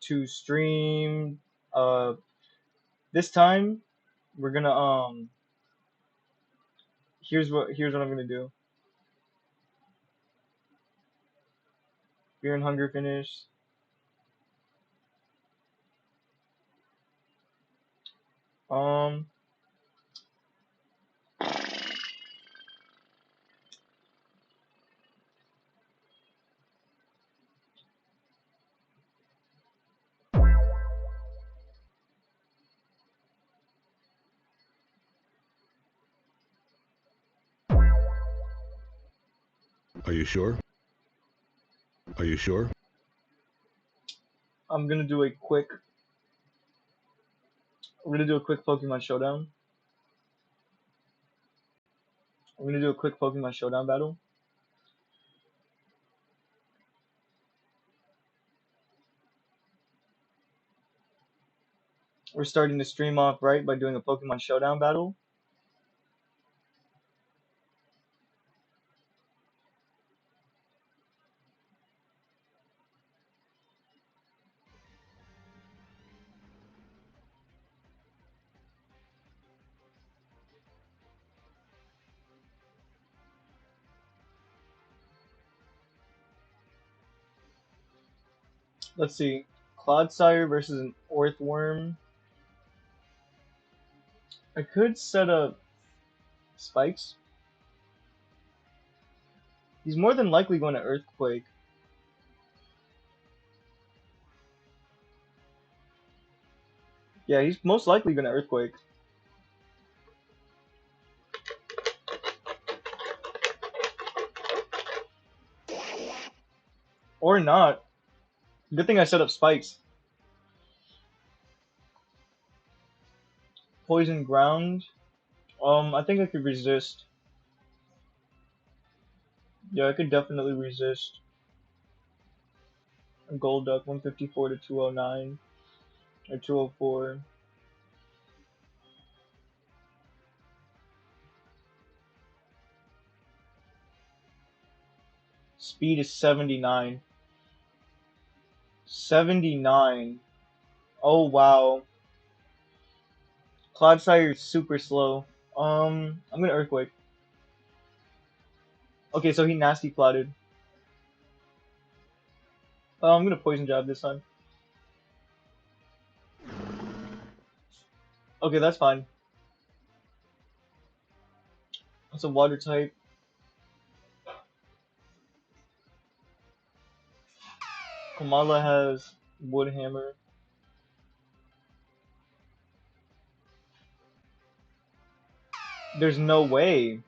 to stream. This time we're gonna here's what I'm gonna do. Fear and Hunger finished. Um, Are you sure? Are you sure? I'm gonna do a quick. We're gonna do a quick Pokemon Showdown. I'm gonna do a quick Pokemon Showdown battle. We're starting the stream off right by doing a Pokemon Showdown battle. Let's see. Clodsire versus an Orthworm. I could set up Spikes. He's more than likely going to Earthquake. Yeah, he's most likely going to Earthquake. Or not. Good thing I set up Spikes. Poison Ground. I think I could resist. Yeah, I could definitely resist. Golduck 154 to 209 or 204. Speed is 79. 79. Oh wow. Clodsire is super slow. I'm gonna Earthquake. Okay, so he nasty plotted. I'm gonna Poison Jab this time. Okay, that's fine. That's a water type. Kamala has Wood Hammer. There's no way.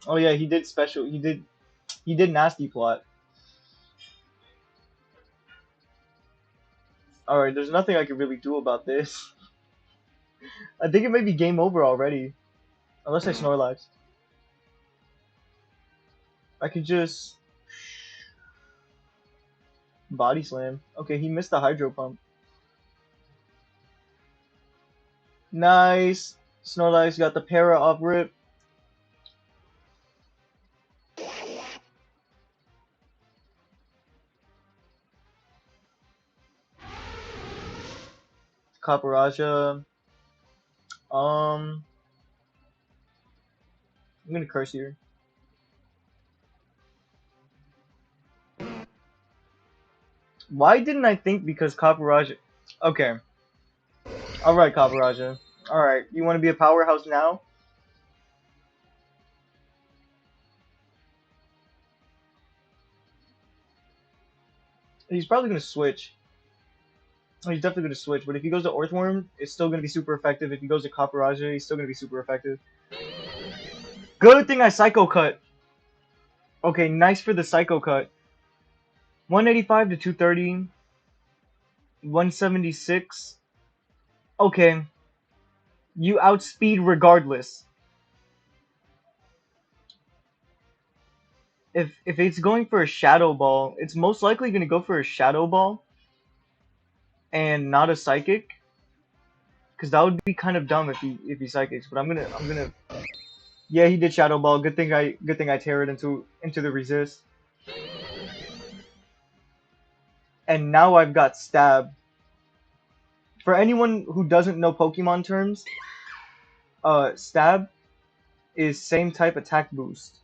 Oh yeah, he did special. He did nasty plot. All right, there's nothing I can really do about this. I think it may be game over already, unless I Snorlax. I could just Body Slam. Okay, he missed the Hydro Pump. Nice. Snorlax got the para off rip. Caparaja. I'm gonna curse here. Why didn't I think because Caparaja? Okay. All right, Caparaja. All right, you want to be a powerhouse now? He's probably gonna switch. Oh, he's definitely gonna switch. But if he goes to Earthworm, it's still gonna be super effective. If he goes to Caparaja, he's still gonna be super effective. Good thing I Psycho Cut. Okay, nice for the Psycho Cut. 185 to 230. 176. Okay. You outspeed regardless. If it's going for a Shadow Ball, it's most likely gonna go for a Shadow Ball and not a Psychic. Cause that would be kind of dumb if he Psychics. But I'm gonna. Yeah, he did Shadow Ball. Good thing I tear it into the resist. And now I've got Stab. For anyone who doesn't know Pokemon terms, stab is same type attack boost.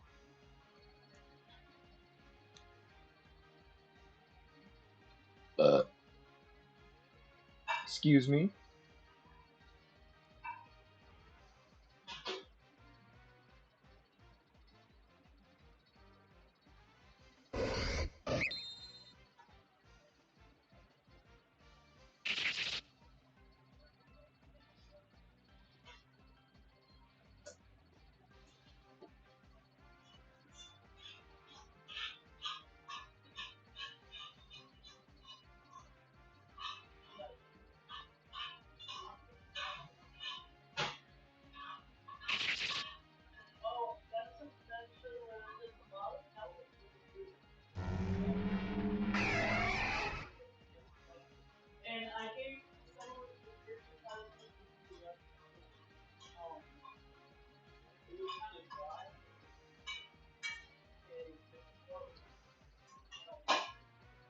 Excuse me.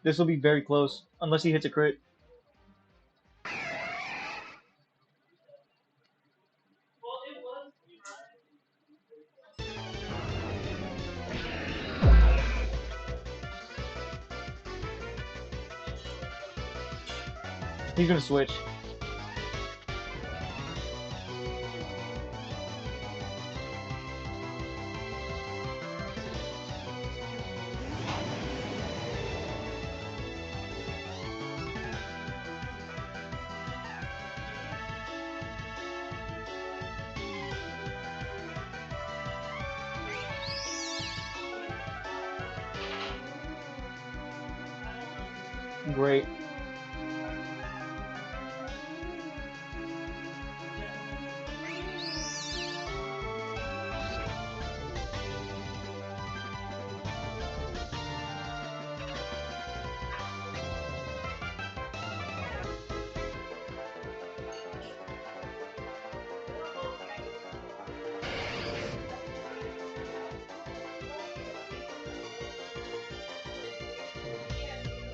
This will be very close, unless he hits a crit. He's gonna switch. Great.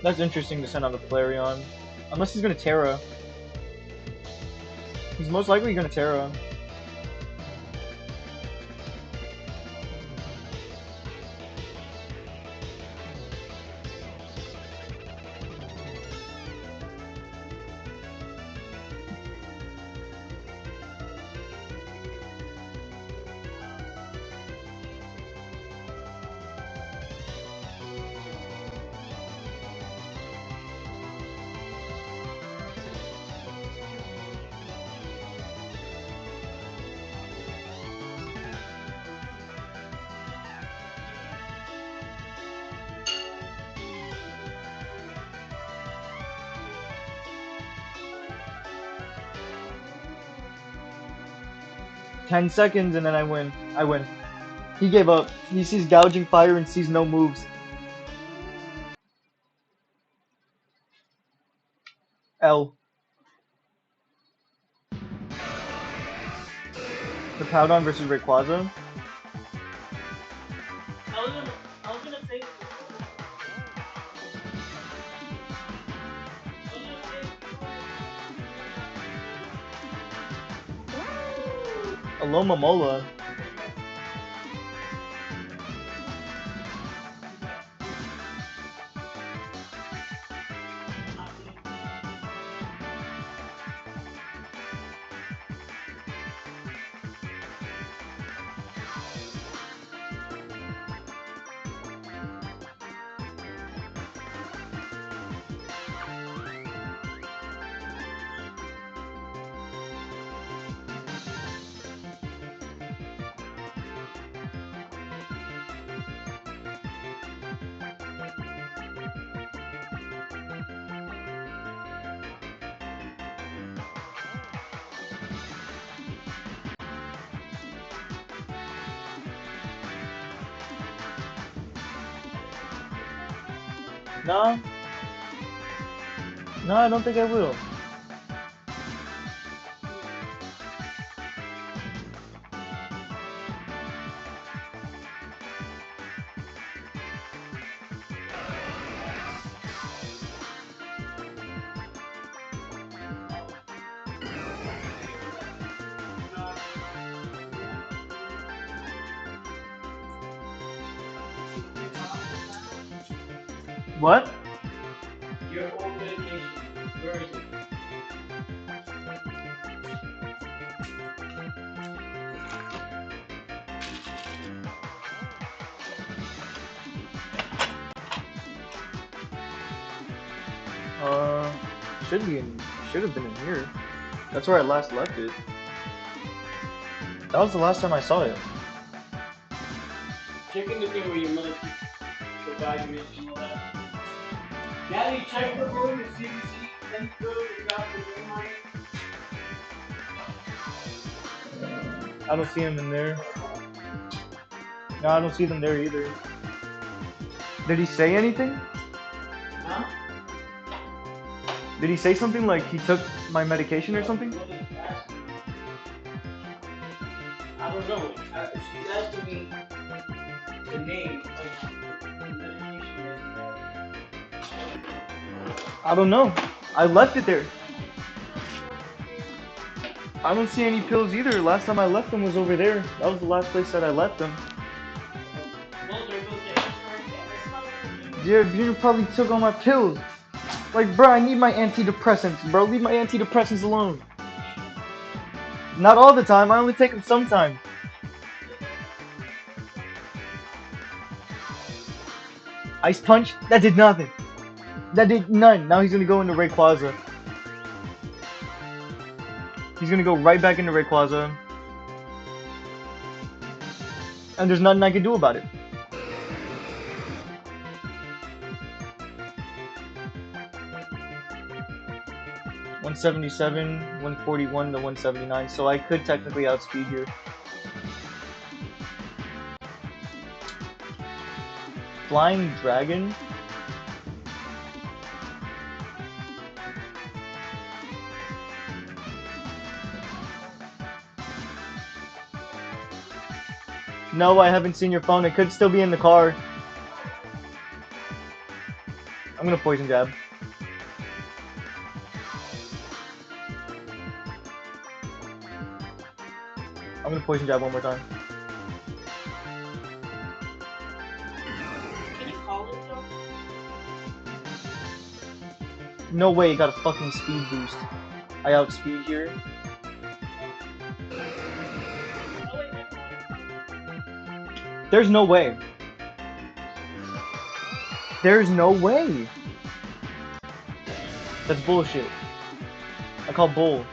That's interesting to send on the Flareon. Unless he's gonna Terra. He's most likely gonna Terra. Ten seconds and then I win. I win. He gave up. He sees Gouging Fire and sees no moves. L. The Powdon versus Rayquaza. Alomomola. Nah. No, I don't think I will. What? Your old medication. Where is it? Should be in. Should have been in here. That's where I last left it. That was the last time I saw it. Check in the thing where your mother keeps the vitamins and all that. Daddy, check the room to see if you see any food without the name on it. I don't see him in there. No, I don't see them there either. Did he say anything? Huh? Did he say something like he took my medication or something? I don't know. She's asking me the name of the medication that I don't know. I left it there. I don't see any pills either. Last time I left them was over there. That was the last place that I left them. Yeah, Junior probably took all my pills. Like, bro, I need my antidepressants, bro. Leave my antidepressants alone. Not all the time. I only take them sometimes. Ice Punch? That did nothing. That did none. Now he's gonna go into Rayquaza. He's gonna go right back into Rayquaza. And there's nothing I can do about it. .177, 141 to 179, so I could technically outspeed here. Flying Dragon? No, I haven't seen your phone. It could still be in the car. I'm gonna Poison Jab. I'm gonna Poison Jab one more time. Can you call it though? No way, it got a fucking speed boost. I outspeed here. There's no way. There's no way. That's bullshit. I call bull.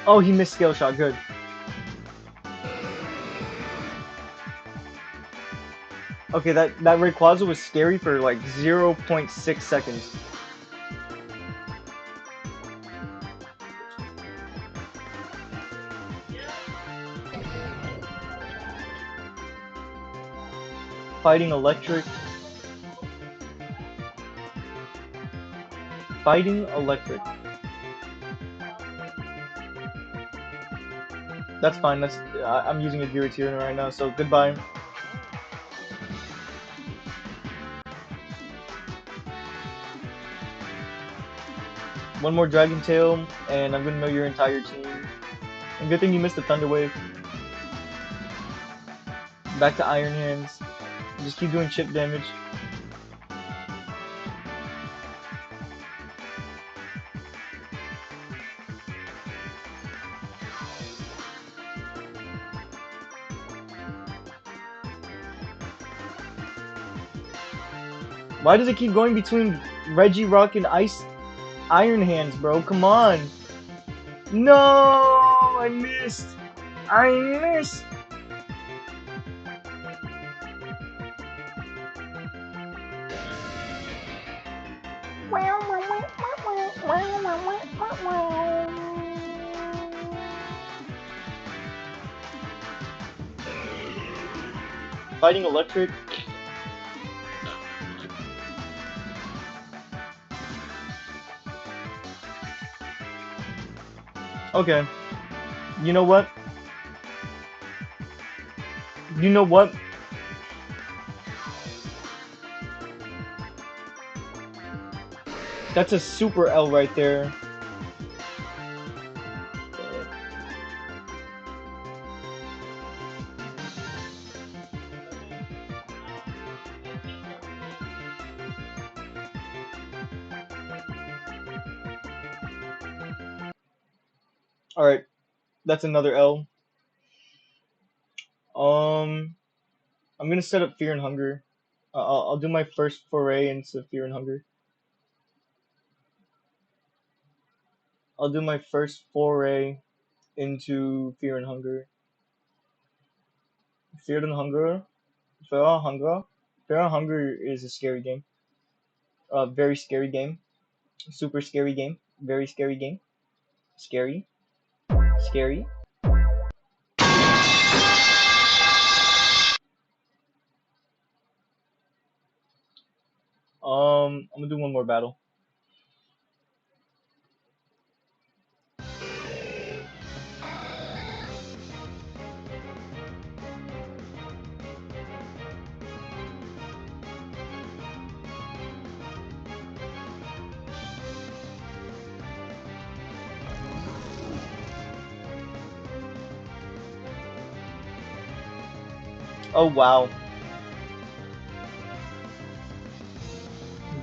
Oh, he missed Scale Shot. Good. Okay, that Rayquaza was scary for like 0.6 seconds. Fighting Electric. Fighting Electric. That's fine. That's I'm using a Giratina right now, so goodbye. One more Dragon Tail, and I'm gonna know your entire team. And good thing you missed the Thunder Wave. Back to Iron Hands. Just keep doing chip damage. Why does it keep going between Regirock and Iron Hands, bro? Come on. No, I missed. I missed. Fighting Electric. Okay. You know what? You know what? That's a super L right there. Alright, that's another L. I'm gonna set up Fear and Hunger. I'll do my first foray into Fear and Hunger. I'll do my first foray into Fear and Hunger. Fear and Hunger? Fear and Hunger? Fear and Hunger is a scary game. Very scary game. Super scary game. Very scary game. Scary. Scary. I'm gonna do one more battle. Oh wow.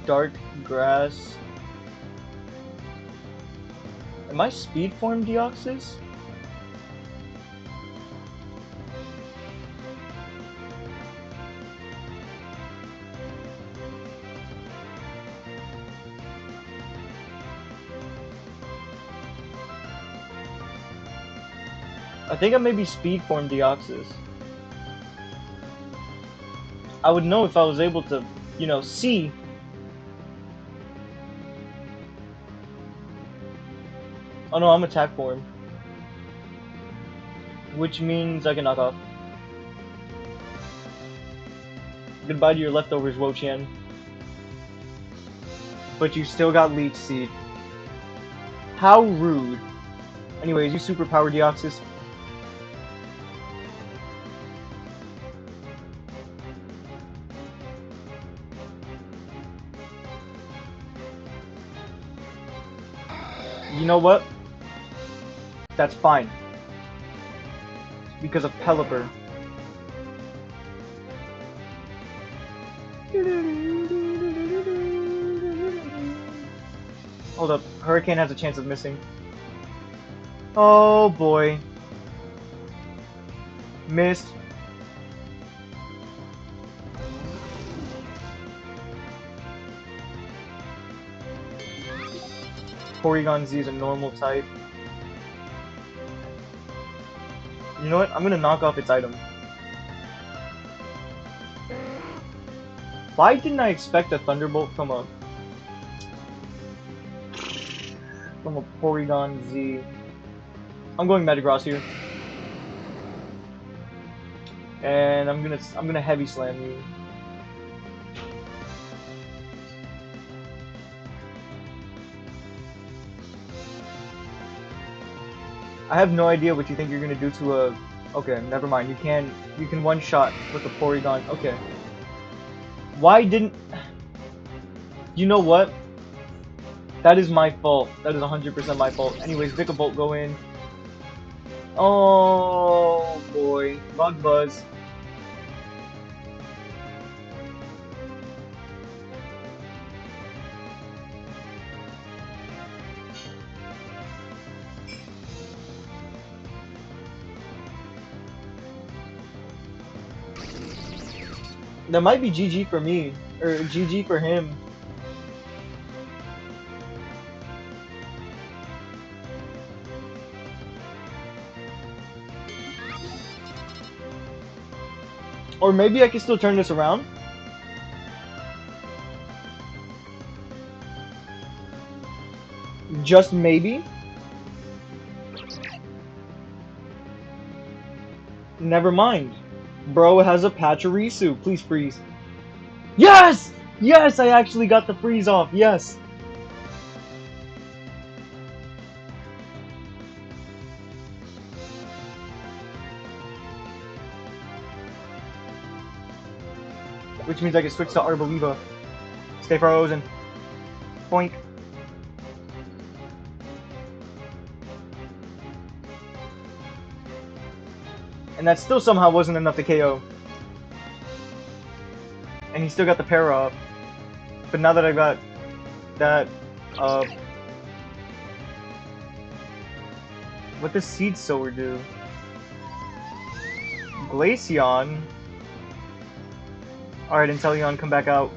Dark Grass. Am I Speed Form Deoxys? I think I may be Speed Form Deoxys. I would know if I was able to, see. Oh no, I'm Attack Form. Which means I can knock off. Goodbye to your leftovers, Wo-Chien. But you still got Leech Seed. How rude. Anyways, you Superpower Deoxys. You know what? That's fine. Because of Pelipper. Hold up. Hurricane has a chance of missing. Oh boy. Missed. Porygon Z is a normal type. You know what? I'm gonna knock off its item. Why didn't I expect a Thunderbolt from a Porygon Z? I'm going Metagross here. And I'm gonna Heavy Slam you. I have no idea what you think you're gonna do to a. Okay, never mind. You can one shot with a Porygon. Okay. Why didn't? You know what? That is my fault. That is 100% my fault. Anyways, Vikavolt go in. Oh boy, Bug Buzz. That might be GG for me, or GG for him. Or maybe I can still turn this around. Just maybe. Never mind. Bro has a Pachirisu. Please freeze. Yes! Yes, I actually got the freeze off. Yes. Which means I can switch to Arboliva. Stay frozen. Boink. And that still somehow wasn't enough to KO. And he still got the para up. But now that I got that, What does Seed Sower do? Glaceon? Alright, Inteleon, come back out.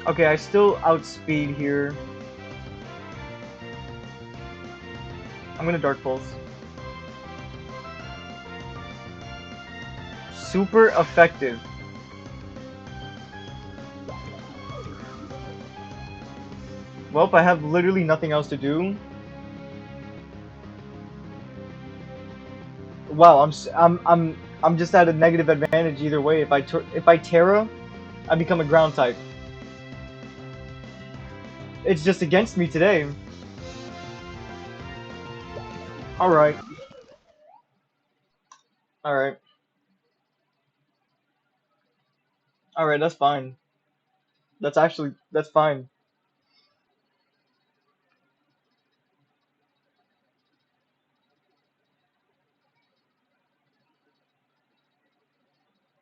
Okay, I still outspeed here. I'm gonna Dark Pulse. Super effective. Well, I have literally nothing else to do. Wow, I'm just at a negative advantage either way. If I Terra, I become a ground type. It's just against me today. Alright. Alright. Alright, that's fine. That's fine.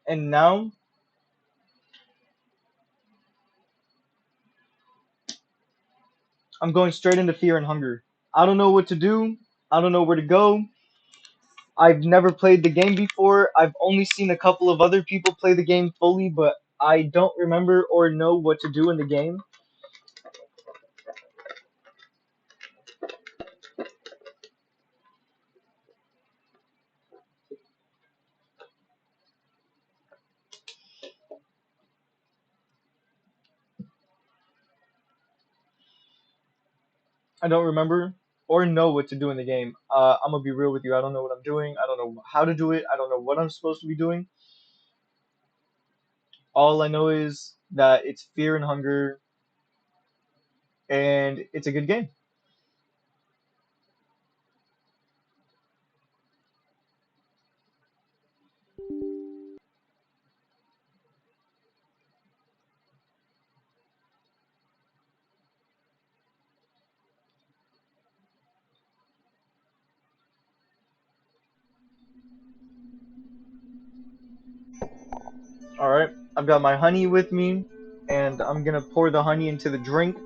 And now, I'm going straight into Fear and Hunger. I don't know what to do. I don't know where to go. I've never played the game before. I've only seen a couple of other people play the game fully, but I don't remember or know what to do in the game. I don't remember or know what to do in the game. I'm gonna be real with you. I don't know what I'm doing. I don't know how to do it. I don't know what I'm supposed to be doing. All I know is that it's Fear and Hunger, and it's a good game. Alright, I've got my honey with me, and I'm gonna pour the honey into the drink.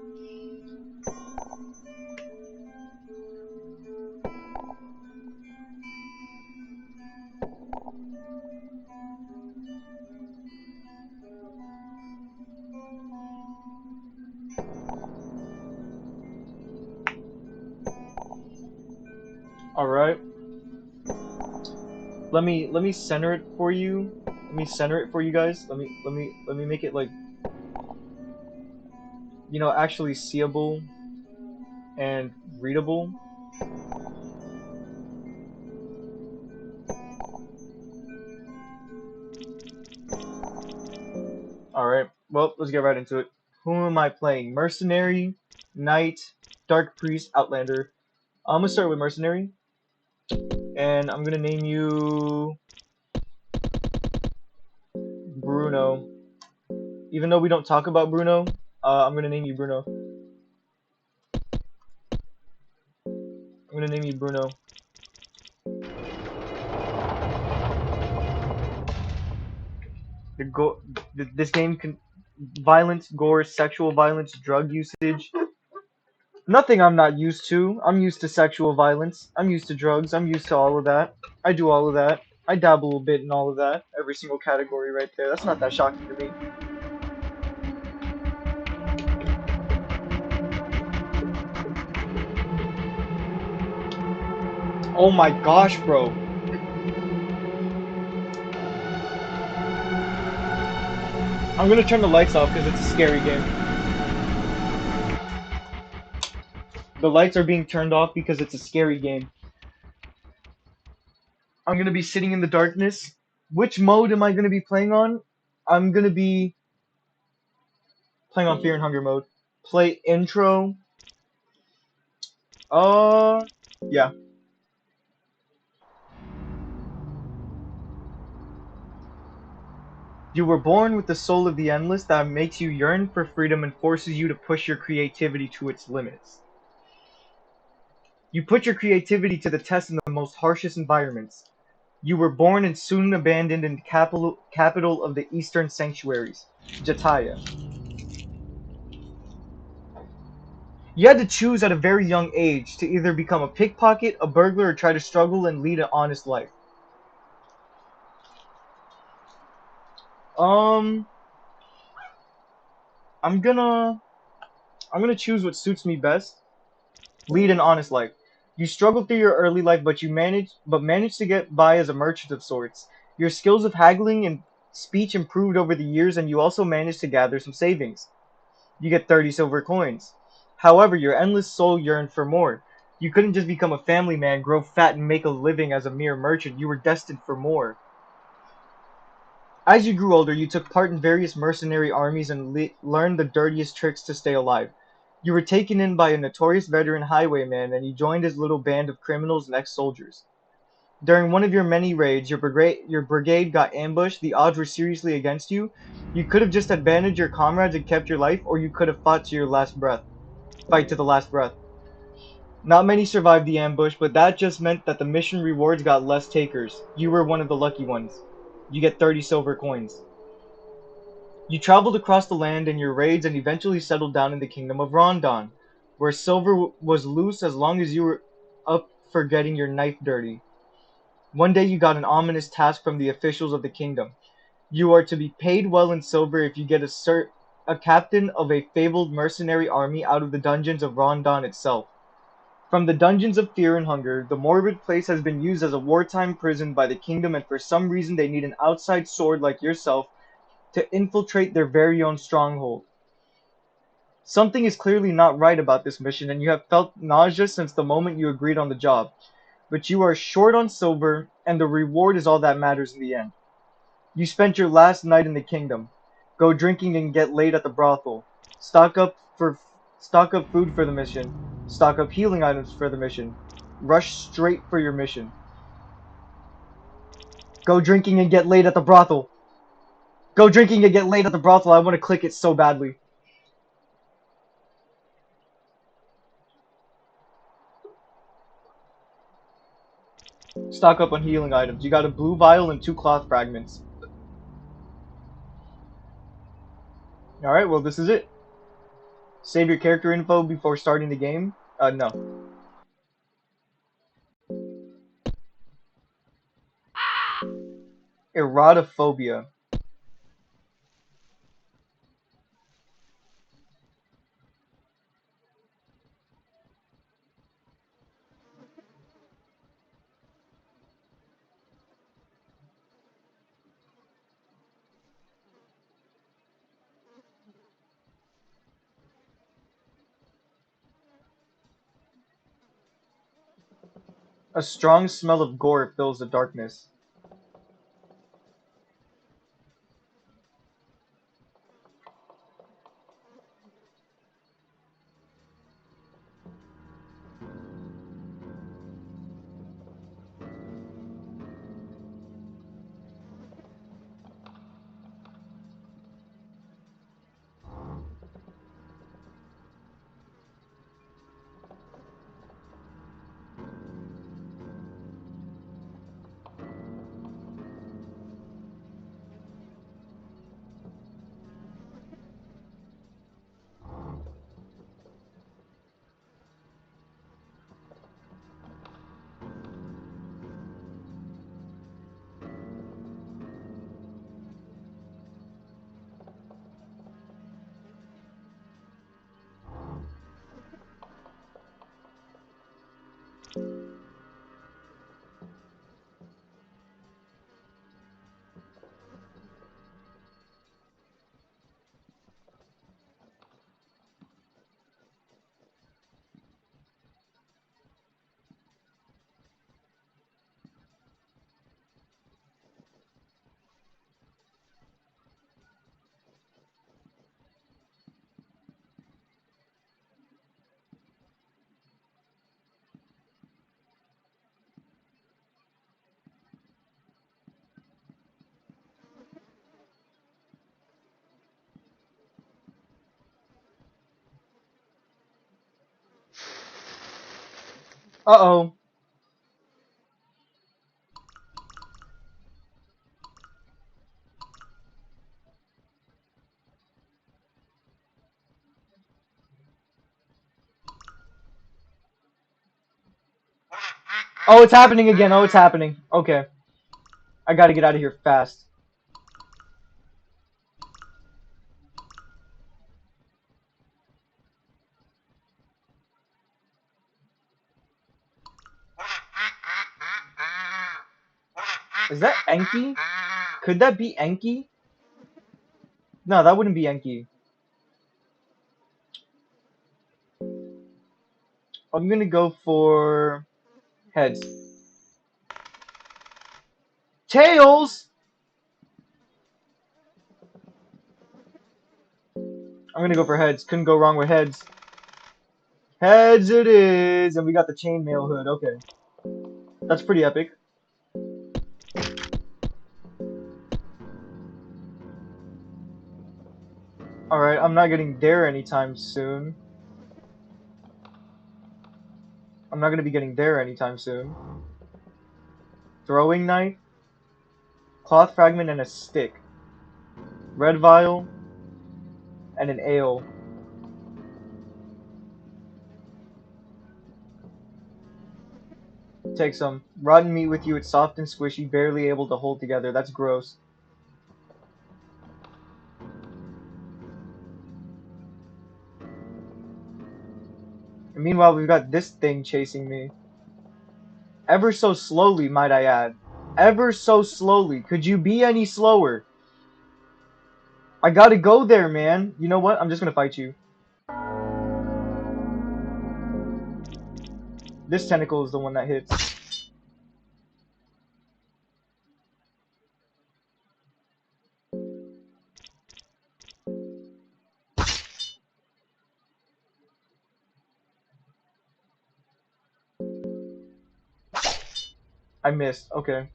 Alright. Let me center it for you. Let me center it for you guys. Let me make it like, you know, actually seeable and readable. Alright, well, let's get right into it. Who am I playing? Mercenary, Knight, Dark Priest, Outlander. I'm gonna start with Mercenary, and I'm gonna name you Bruno. Even though we don't talk about Bruno, I'm gonna name you Bruno. I'm gonna name you Bruno. This game can violence, gore, sexual violence, drug usage. Nothing I'm not used to. I'm used to sexual violence. I'm used to drugs. I'm used to all of that. I do all of that. I dabble a bit in all of that. Every single category right there. That's not that shocking to me. Oh my gosh, bro. I'm gonna turn the lights off because it's a scary game. The lights are being turned off because it's a scary game. I'm gonna be sitting in the darkness. Which mode am I gonna be playing on? I'm gonna be playing on Fear and Hunger mode. Play intro. Yeah. You were born with the soul of the endless that makes you yearn for freedom and forces you to push your creativity to its limits. You put your creativity to the test in the most harshest environments. You were born and soon abandoned in the capital of the eastern sanctuaries, Jataya. You had to choose at a very young age to either become a pickpocket, a burglar, or try to struggle and lead an honest life. Um, I'm gonna I'm gonna choose what suits me best. Lead an honest life. You struggled through your early life, but managed to get by as a merchant of sorts. Your skills of haggling and speech improved over the years, and you also managed to gather some savings. You get 30 silver coins. However, your endless soul yearned for more. You couldn't just become a family man, grow fat, and make a living as a mere merchant. You were destined for more. As you grew older, you took part in various mercenary armies and learned the dirtiest tricks to stay alive. You were taken in by a notorious veteran highwayman, and you joined his little band of criminals and ex-soldiers. During one of your many raids, your brigade got ambushed. The odds were seriously against you. You could have just abandoned your comrades and kept your life, or you could have fought to your last breath. Fight to the last breath. Not many survived the ambush, but that just meant that the mission rewards got less takers. You were one of the lucky ones. You get 30 silver coins. You traveled across the land in your raids and eventually settled down in the kingdom of Rondon, where silver was loose as long as you were up for getting your knife dirty. One day you got an ominous task from the officials of the kingdom. You are to be paid well in silver if you get a captain of a fabled mercenary army out of the dungeons of Rondon itself. From the dungeons of fear and hunger, the morbid place has been used as a wartime prison by the kingdom, and for some reason they need an outside sword like yourself to infiltrate their very own stronghold. Something is clearly not right about this mission, and you have felt nausea since the moment you agreed on the job. But you are short on silver, and the reward is all that matters in the end. You spent your last night in the kingdom. Go drinking and get laid at the brothel. Stock up for stock up food for the mission. Stock up healing items for the mission. Rush straight for your mission. Go drinking and get laid at the brothel. Go drinking and get laid at the brothel. I want to click it so badly. Stock up on healing items. You got a blue vial and two cloth fragments. Alright, well, this is it. Save your character info before starting the game. No. Erotophobia. A strong smell of gore fills the darkness. Uh-oh. Oh, it's happening again. Oh, it's happening. Okay. I gotta get out of here fast. Is that Enki? Could that be Enki? No, that wouldn't be Enki. I'm gonna go for heads. Tails! I'm gonna go for heads. Couldn't go wrong with heads. Heads it is! And we got the chainmail hood. Okay. That's pretty epic. Alright, I'm not getting there anytime soon. I'm not gonna be getting there anytime soon. Throwing knife, cloth fragment, and a stick. Red vial, and an ale. Take some. Rotten meat with you, it's soft and squishy, barely able to hold together. That's gross. And meanwhile, we've got this thing chasing me. Ever so slowly, might I add. Ever so slowly. Could you be any slower? I gotta go there, man. You know what? I'm just gonna fight you. This tentacle is the one that hits. I missed. Okay.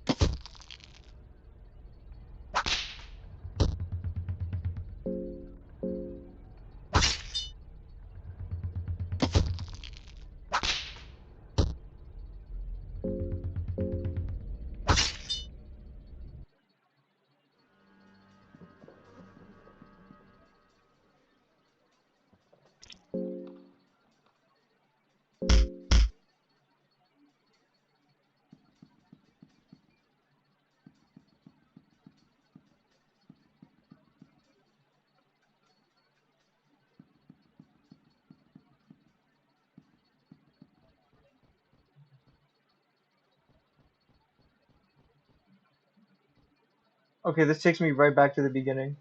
Okay, this takes me right back to the beginning.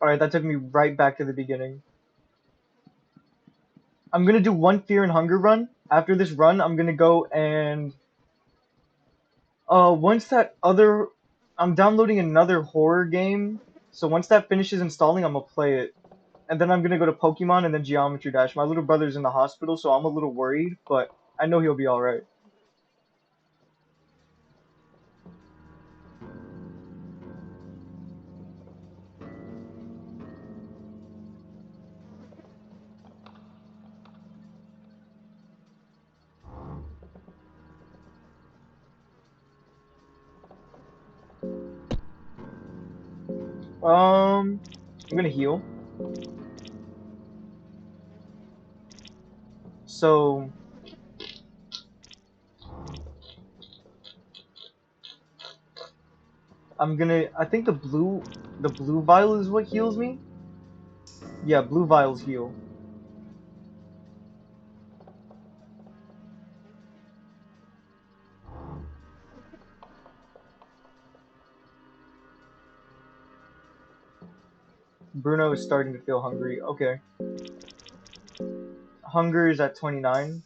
Alright, that took me right back to the beginning. I'm gonna do one Fear and Hunger run. After this run, I'm gonna go and once that other I'm downloading another horror game. So once that finishes installing, I'm gonna play it. And then I'm gonna go to Pokemon and then Geometry Dash. My little brother's in the hospital, so I'm a little worried, but I know he'll be alright. I'm gonna heal. So I think the blue vial is what heals me. Yeah, blue vials heal. Bruno is starting to feel hungry. Okay. Hunger is at 29.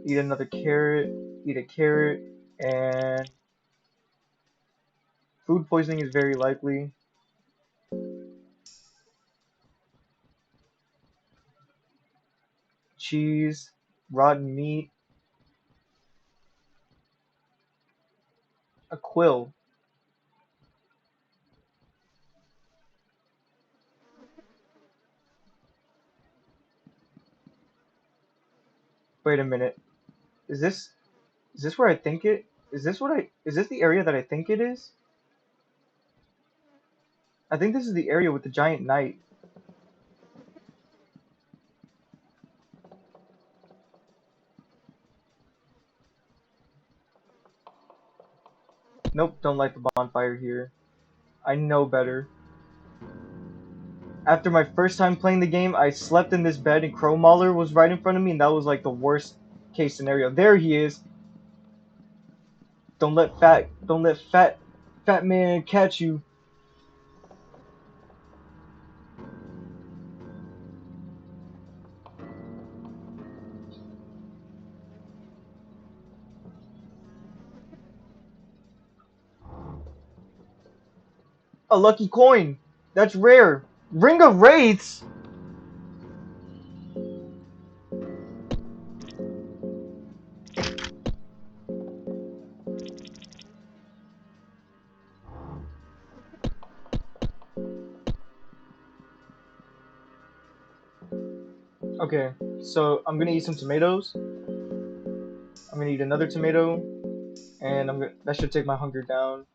Eat another carrot. Eat a carrot. And food poisoning is very likely. Cheese. Rotten meat. A quill. Wait a minute. Is this where I think it? Is this the area that I think it is? I think this is the area with the giant knight. Nope, don't light the bonfire here. I know better. After my first time playing the game, I slept in this bed and Crow Mauler was right in front of me, and that was like the worst case scenario. There he is. Don't let fat man catch you. A lucky coin. That's rare. Ring of Wraiths. Okay, so I'm gonna eat some tomatoes. I'm gonna eat another tomato, and that should take my hunger down.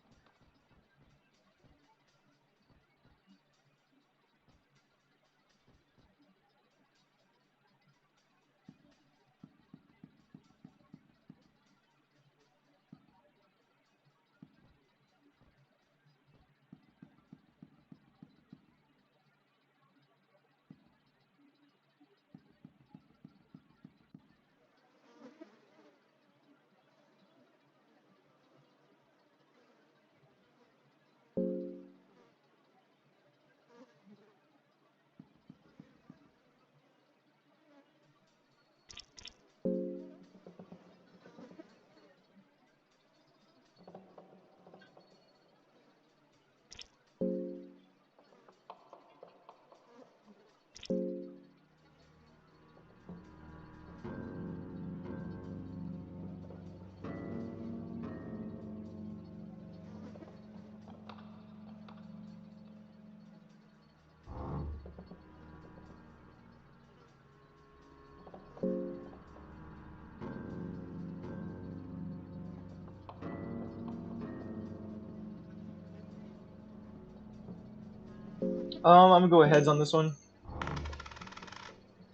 I'm gonna go with heads on this one.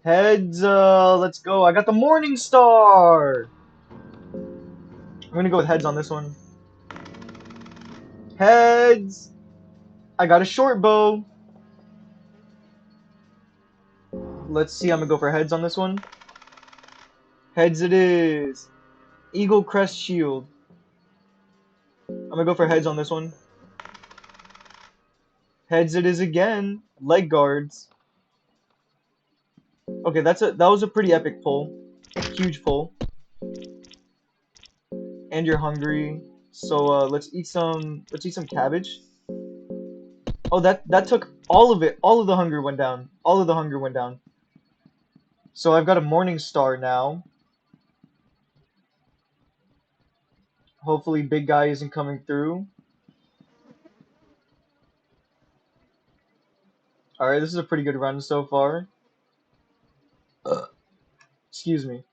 Heads, let's go. I got the Morning Star! I'm gonna go with heads on this one. Heads! I got a short bow. Let's see, I'm gonna go for heads on this one. Heads it is. Eagle Crest Shield. I'm gonna go for heads on this one. Heads it is again. Leg guards. Okay, that was a pretty epic pull. Huge pull. And you're hungry. So let's eat some cabbage. Oh, that took all of it. All of the hunger went down. All of the hunger went down. So I've got a Morning Star now. Hopefully big guy isn't coming through. Alright, this is a pretty good run so far. Excuse me.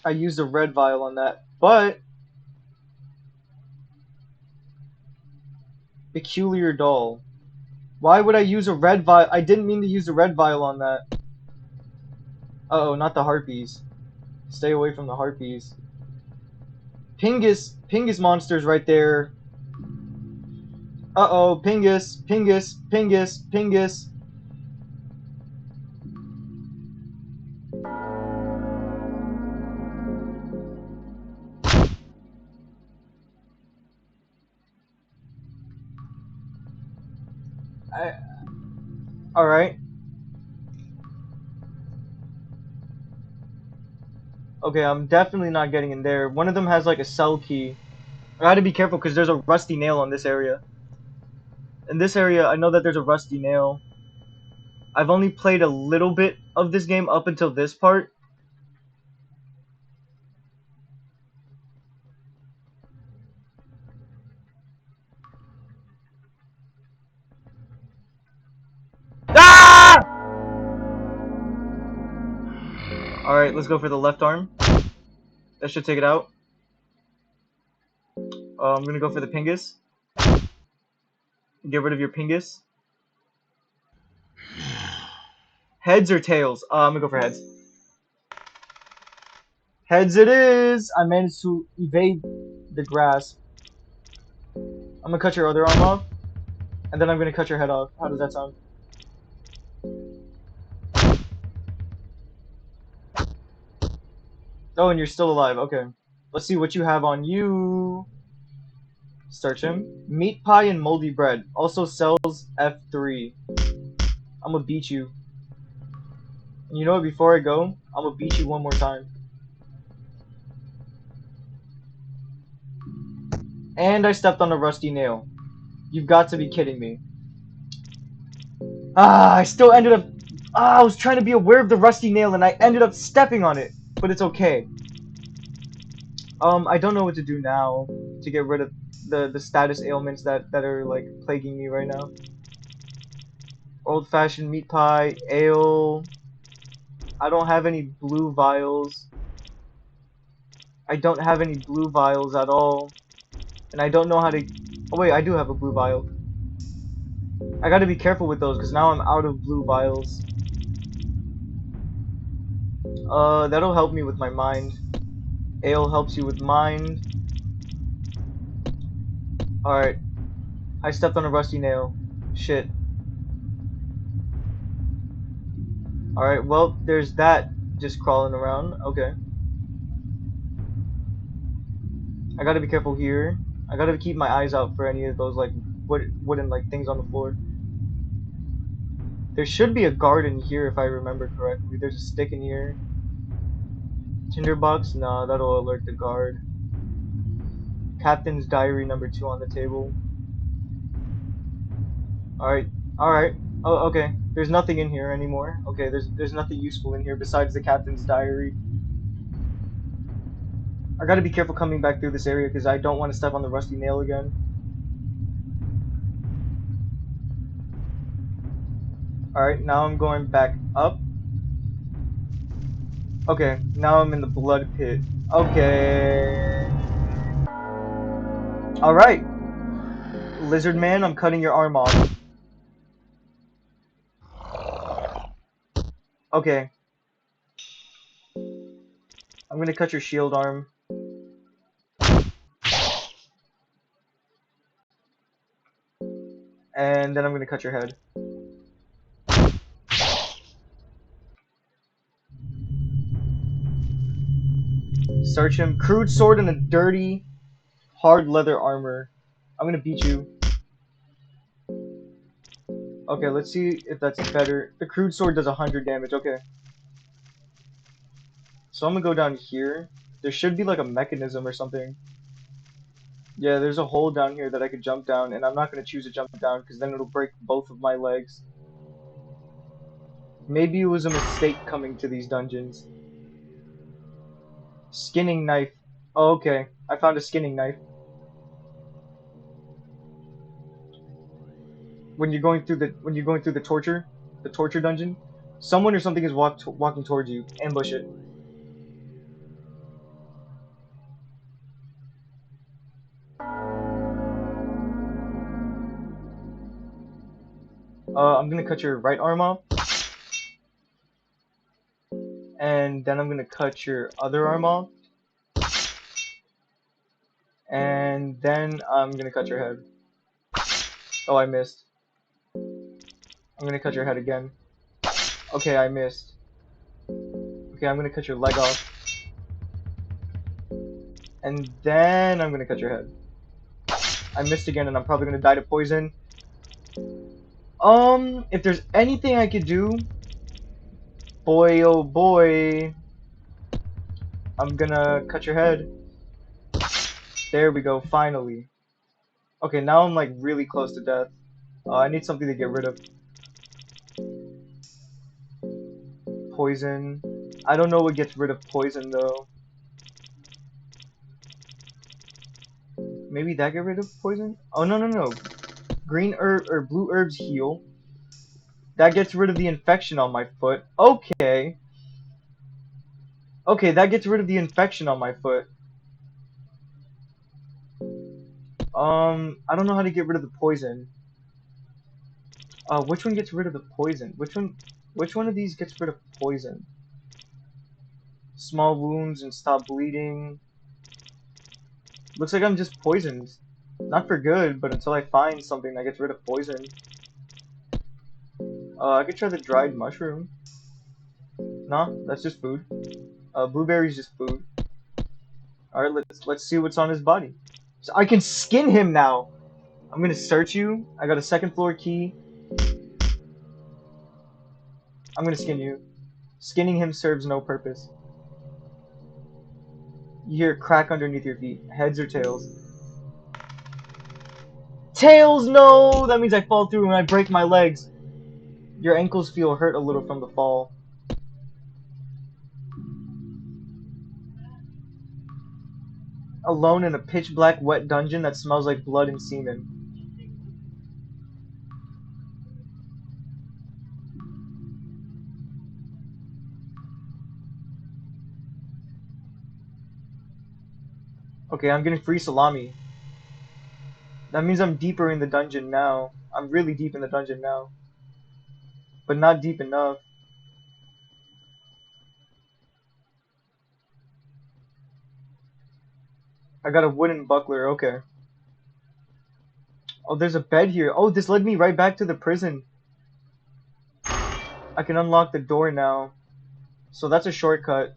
I used a red vial on that, but peculiar doll. Why would I use a red vial? I didn't mean to use a red vial on that. Uh-oh, not the harpies. Stay away from the harpies. Pingus monster's right there. Uh-oh, Pingus. Alright. Okay, I'm definitely not getting in there. One of them has like a cell key. I gotta be careful because there's a rusty nail on this area. In this area, I know that there's a rusty nail. I've only played a little bit of this game up until this part. Ah! Alright, let's go for the left arm. That should take it out. I'm gonna go for the Pingus. Get rid of your Pingus. Heads or tails? I'm gonna go for heads. Heads it is! I managed to evade the grass. I'm gonna cut your other arm off, and then I'm gonna cut your head off. How does that sound? Oh, and you're still alive. Okay. Let's see what you have on you. Search him. Meat pie and moldy bread. Also sells F3. I'm gonna beat you. And you know what? Before I go, I'm gonna beat you one more time. And I stepped on a rusty nail. You've got to be kidding me. Ah, I still ended up... Ah, I was trying to be aware of the rusty nail and I ended up stepping on it. But it's okay. I don't know what to do now to get rid of the status ailments that are like plaguing me right now. Old-fashioned meat pie, ale. I don't have any blue vials. I don't have any blue vials at all. And I don't know how to... Oh wait, I do have a blue vial. I gotta be careful with those because now I'm out of blue vials. That'll help me with my mind. Ale helps you with mind. Alright. I stepped on a rusty nail. Shit. Alright, well, there's that just crawling around. Okay. I gotta be careful here. I gotta keep my eyes out for any of those, like, wooden, like, things on the floor. There should be a garden here if I remember correctly. There's a stick in here. Tinderbox? Nah, that'll alert the guard. Captain's diary number 2 on the table. Alright, alright. Oh, okay. There's nothing in here anymore. Okay, there's nothing useful in here besides the captain's diary. I gotta be careful coming back through this area because I don't want to step on the rusty nail again. Alright, now I'm going back up. Okay, now I'm in the blood pit. Okay. Alright. Lizard man, I'm cutting your arm off. Okay. I'm gonna cut your shield arm. And then I'm gonna cut your head. Search him. Crude sword and a dirty, hard leather armor. I'm gonna beat you. Okay, let's see if that's better. The crude sword does 100 damage. Okay. So I'm gonna go down here. There should be like a mechanism or something. Yeah, there's a hole down here that I could jump down, and I'm not gonna choose to jump down because then it'll break both of my legs. Maybe it was a mistake coming to these dungeons. Skinning knife. Oh, okay. I found a skinning knife. When you're going through the torture dungeon, someone or something is walking towards you. Ambush it. I'm gonna cut your right arm off. And then I'm gonna cut your other arm off. And then I'm gonna cut your head. Oh, I missed. I'm gonna cut your head again. Okay, I missed. Okay, I'm gonna cut your leg off. And then I'm gonna cut your head. I missed again and I'm probably gonna die to poison. If there's anything I could do, boy oh boy, I'm gonna cut your head. There we go, finally. Okay, now I'm like really close to death. I need something to get rid of. Poison. I don't know what gets rid of poison though. Maybe that get rid of poison? Oh no. Green herb or blue herbs heal. That gets rid of the infection on my foot. Okay. Okay, that gets rid of the infection on my foot. I don't know how to get rid of the poison. Which one gets rid of the poison? Which one? Which one of these gets rid of poison? Small wounds and stop bleeding. Looks like I'm just poisoned. Not for good, but until I find something that gets rid of poison. I could try the dried mushroom. Nah, that's just food. Blueberry's just food. Alright, let's see what's on his body. So I can skin him now! I'm gonna search you. I got a second floor key. I'm gonna skin you. Skinning him serves no purpose. You hear a crack underneath your feet. Heads or tails? Tails, no! That means I fall through and I break my legs. Your ankles feel hurt a little from the fall. Alone in a pitch black wet dungeon that smells like blood and semen. Okay, I'm getting free salami. That means I'm deeper in the dungeon now. I'm really deep in the dungeon now. But not deep enough. I got a wooden buckler, okay. Oh, there's a bed here. Oh, this led me right back to the prison. I can unlock the door now. So that's a shortcut.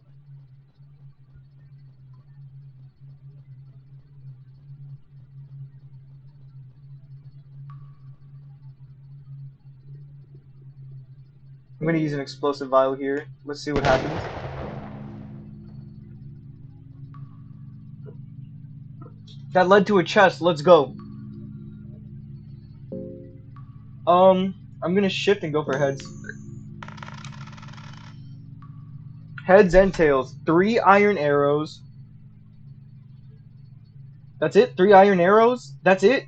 I'm gonna use an explosive vial here. Let's see what happens. That led to a chest. Let's go. I'm gonna shift and go for heads. Heads and tails. 3 iron arrows. That's it? 3 iron arrows? That's it?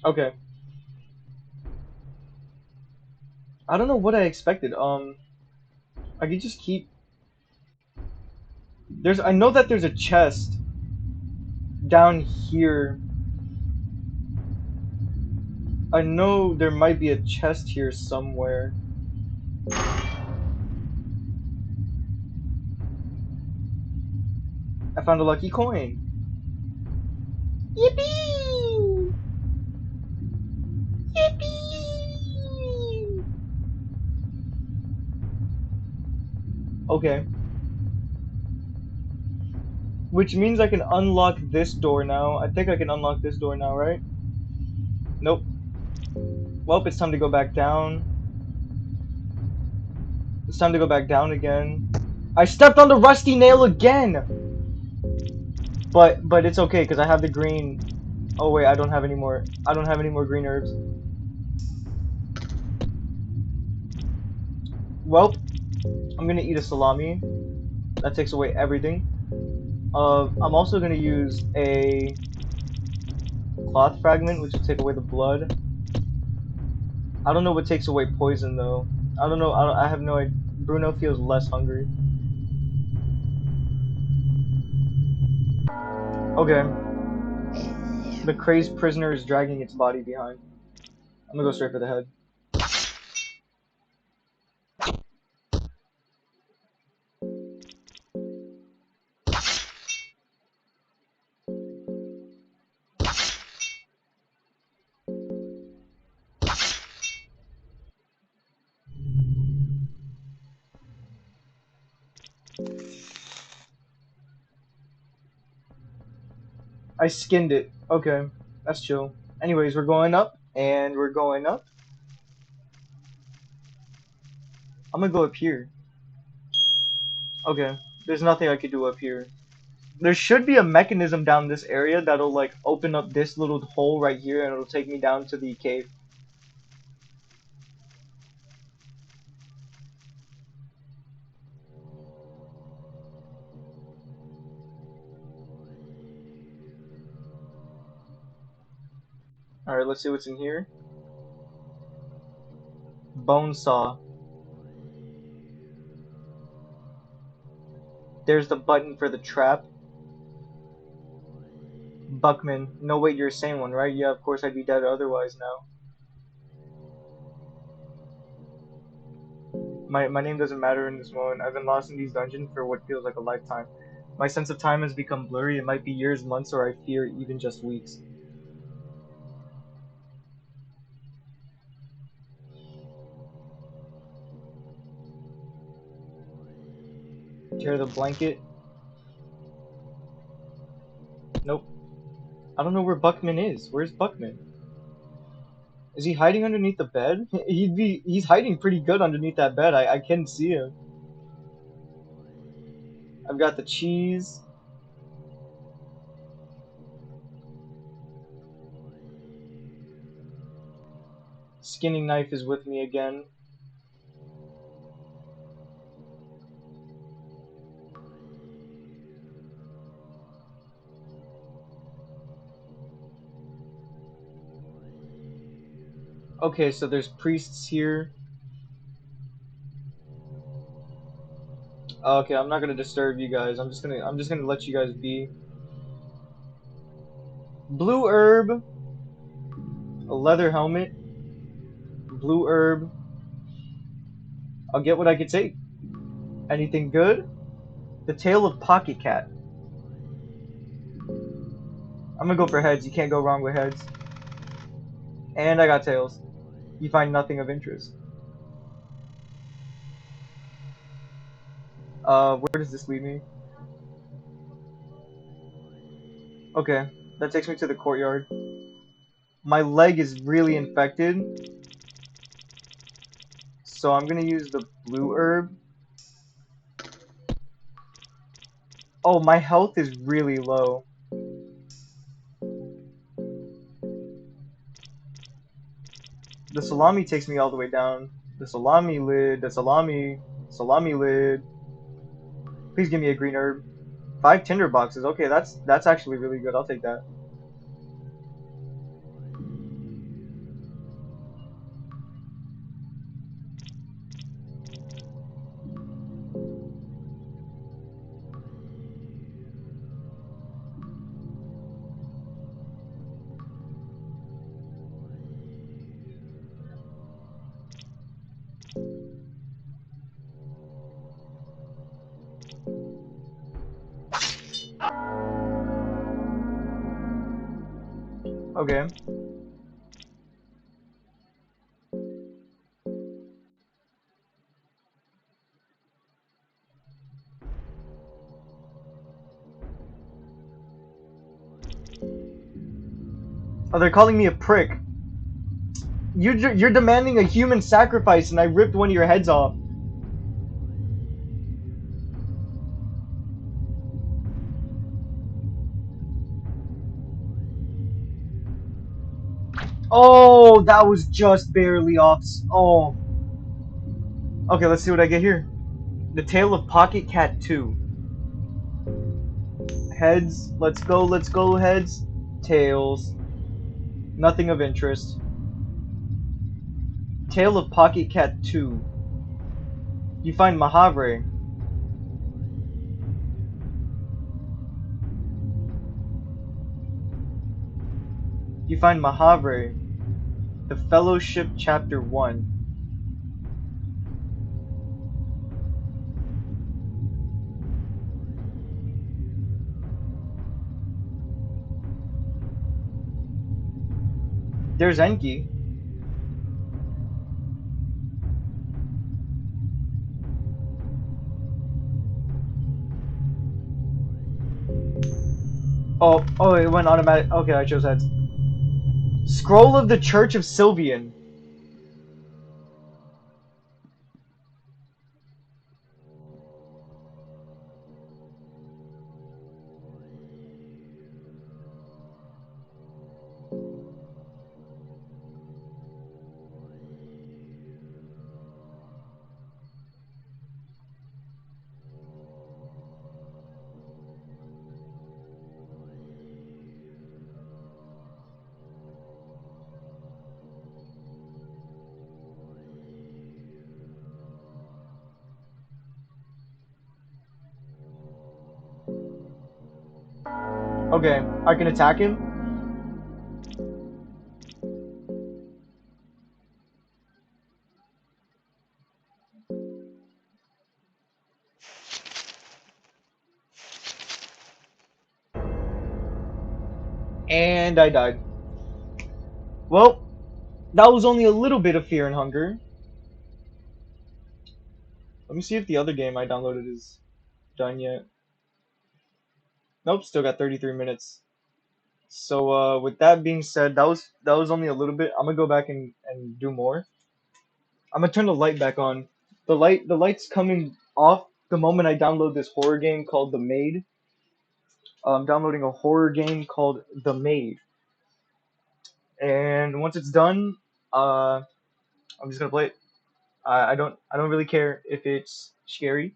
Okay. I don't know what I expected. I could just keep... I know that there's a chest down here. I know there might be a chest here somewhere. I found a lucky coin. Yippee! Yippee! Okay. Which means I can unlock this door now. I think I can unlock this door now, right? Nope. Well, it's time to go back down. It's time to go back down again. I stepped on the rusty nail again! But it's okay, because I have the green... Oh wait, I don't have any more. I don't have any more green herbs. Well, I'm gonna eat a salami. That takes away everything. I'm also gonna use a cloth fragment, which will take away the blood. I don't know what takes away poison though. I don't know. I have no idea. Bruno feels less hungry. Okay. The crazed prisoner is dragging its body behind. I'm gonna go straight for the head. I skinned it. Okay. That's chill. Anyways, we're going up, and we're going up. I'm gonna go up here. Okay. There's nothing I could do up here. There should be a mechanism down this area that'll like open up this little hole right here and it'll take me down to the cave. Alright, let's see what's in here. Bone saw. There's the button for the trap. Buckman. No, wait, you're a sane one, right? Yeah, of course I'd be dead otherwise now. My name doesn't matter in this moment. I've been lost in these dungeons for what feels like a lifetime. My sense of time has become blurry. It might be years, months, or I fear even just weeks. Tear the blanket. Nope. I don't know where Buckman is. Where's Buckman? Is he hiding underneath the bed? He's hiding pretty good underneath that bed. I can see him. I've got the cheese. Skinning knife is with me again. Okay, so there's priests here. Okay, I'm not gonna disturb you guys. I'm just gonna let you guys be. Blue herb, a leather helmet, blue herb. I'll get what I could take. Anything good? The tail of Pocket Cat. I'm gonna go for heads. You can't go wrong with heads. And I got tails. You find nothing of interest. Where does this lead me? Okay, that takes me to the courtyard. My leg is really infected, so I'm gonna use the blue herb. Oh, my health is really low. The salami takes me all the way down. The salami lid, the salami lid. Please give me a green herb. 5 tinder boxes. Okay, that's actually really good. I'll take that. Okay. Oh, they're calling me a prick. You're demanding a human sacrifice, and I ripped one of your heads off. Oh, that was just barely off. Oh. Okay, let's see what I get here. The Tale of Pocket Cat 2. Heads. Let's go, heads. Tails. Nothing of interest. Tale of Pocket Cat 2. You find Mahavre. You find Mahavre. The Fellowship Chapter 1. There's Enki. Oh, it went automatic. Okay, I chose heads. Scroll of the Church of Sylvian. Okay, I can attack him. And I died. Well, that was only a little bit of Fear and Hunger. Let me see if the other game I downloaded is done yet. Nope, still got 33 minutes. So with that being said, that was only a little bit. I'm gonna go back and do more. I'm gonna turn the light back on. The light's coming off the moment I download this horror game called The Maid. I'm downloading a horror game called The Maid, and once it's done, I'm just gonna play it. I don't really care if it's scary.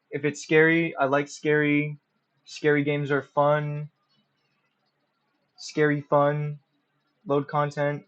If it's scary, I like scary. Scary games are fun. Scary fun. Load content.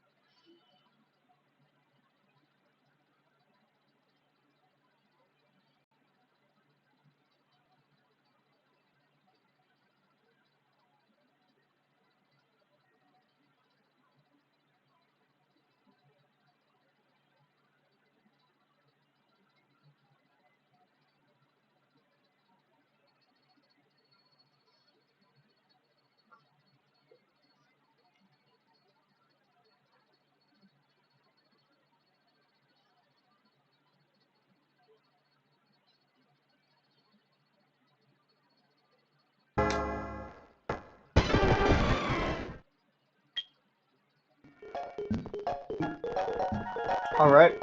All right.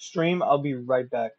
stream. I'll be right back.